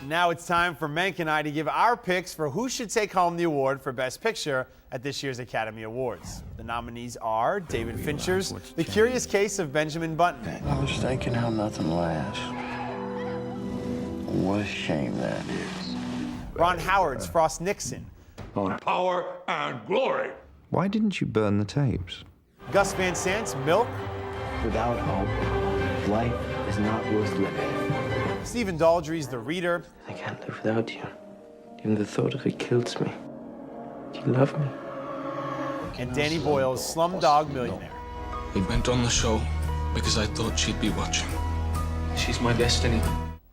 Now it's time for Mank and I to give our picks for who should take home the award for Best Picture at this year's Academy Awards. The nominees are David Fincher's The Curious Case of Benjamin Button. I was thinking how nothing lasts. What a shame that is. Ron Howard's Frost Nixon. On power and glory. Why didn't you burn the tapes? Gus Van Sant's Milk. Without hope, life is not worth living. Stephen Daldry's The Reader. I can't live without you. Even the thought of it kills me. Do you love me? And Danny Boyle's Slumdog Millionaire. We went on the show because I thought she'd be watching. She's my destiny.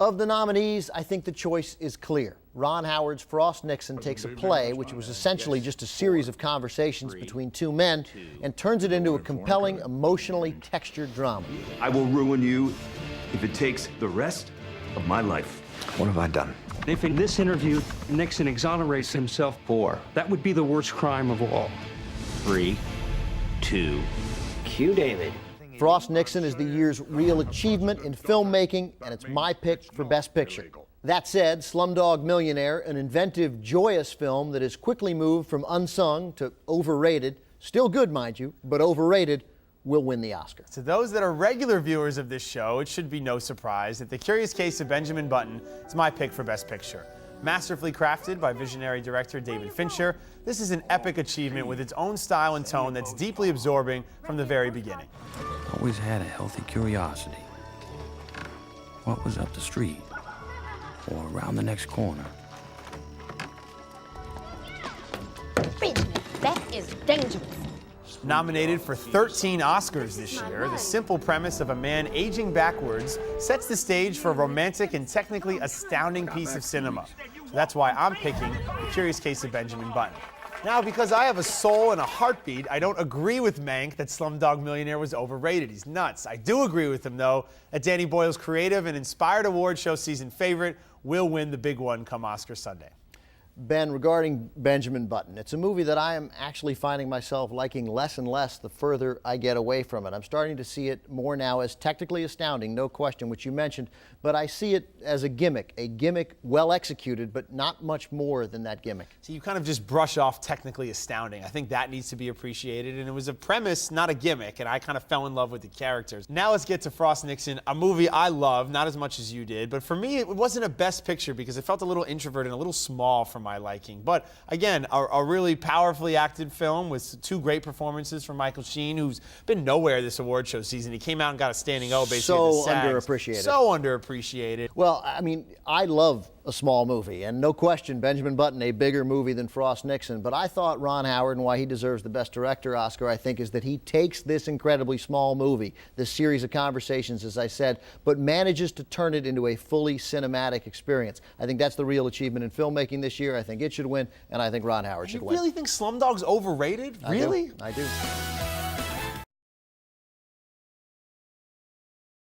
Of the nominees, I think the choice is clear. Ron Howard's Frost Nixon takes a play, which was essentially just a series of conversations between two men, and turns it into a compelling, emotionally textured drama. I will ruin you if it takes the rest of my life. What have I done? If in this interview Nixon exonerates himself, that would be the worst crime of all. 3, 2. Cue David. Frost Nixon is the year's real achievement in filmmaking, and it's my pick for Best Picture. That said, Slumdog Millionaire, an inventive, joyous film that has quickly moved from unsung to overrated, still good, mind you, but overrated, will win the Oscar. To those that are regular viewers of this show, it should be no surprise that The Curious Case of Benjamin Button is my pick for Best Picture. Masterfully crafted by visionary director David Fincher, this is an epic achievement with its own style and tone that's deeply absorbing from the very beginning. Always had a healthy curiosity. What was up the street or around the next corner? Benjamin, that is dangerous. Nominated for 13 Oscars this year, the simple premise of a man aging backwards sets the stage for a romantic and technically astounding piece of cinema. So that's why I'm picking The Curious Case of Benjamin Button. Now, because I have a soul and a heartbeat, I don't agree with Mank that Slumdog Millionaire was overrated. He's nuts. I do agree with him, though, that Danny Boyle's creative and inspired award show season favorite will win the big one come Oscar Sunday. Ben, regarding Benjamin Button, it's a movie that I am actually finding myself liking less and less the further I get away from it. I'm starting to see it more now as technically astounding, no question, which you mentioned, but I see it as a gimmick well executed, but not much more than that gimmick. So you kind of just brush off technically astounding. I think that needs to be appreciated, and it was a premise, not a gimmick, and I kind of fell in love with the characters. Now let's get to Frost Nixon, a movie I love, not as much as you did, but for me it wasn't a Best Picture because it felt a little introverted and a little small for my liking. But again, a really powerfully acted film with two great performances from Michael Sheen, who's been nowhere this award show season. He came out and got a standing O basically at the SAGs. Underappreciated. So underappreciated. Well, I mean, I love a small movie, and no question, Benjamin Button, a bigger movie than Frost Nixon, but I thought Ron Howard, and why he deserves the Best Director Oscar, I think, is that he takes this incredibly small movie, this series of conversations, as I said, but manages to turn it into a fully cinematic experience. I think that's the real achievement in filmmaking this year. I think it should win, and I think Ron Howard should win. You really think Slumdog's overrated? Really? I do.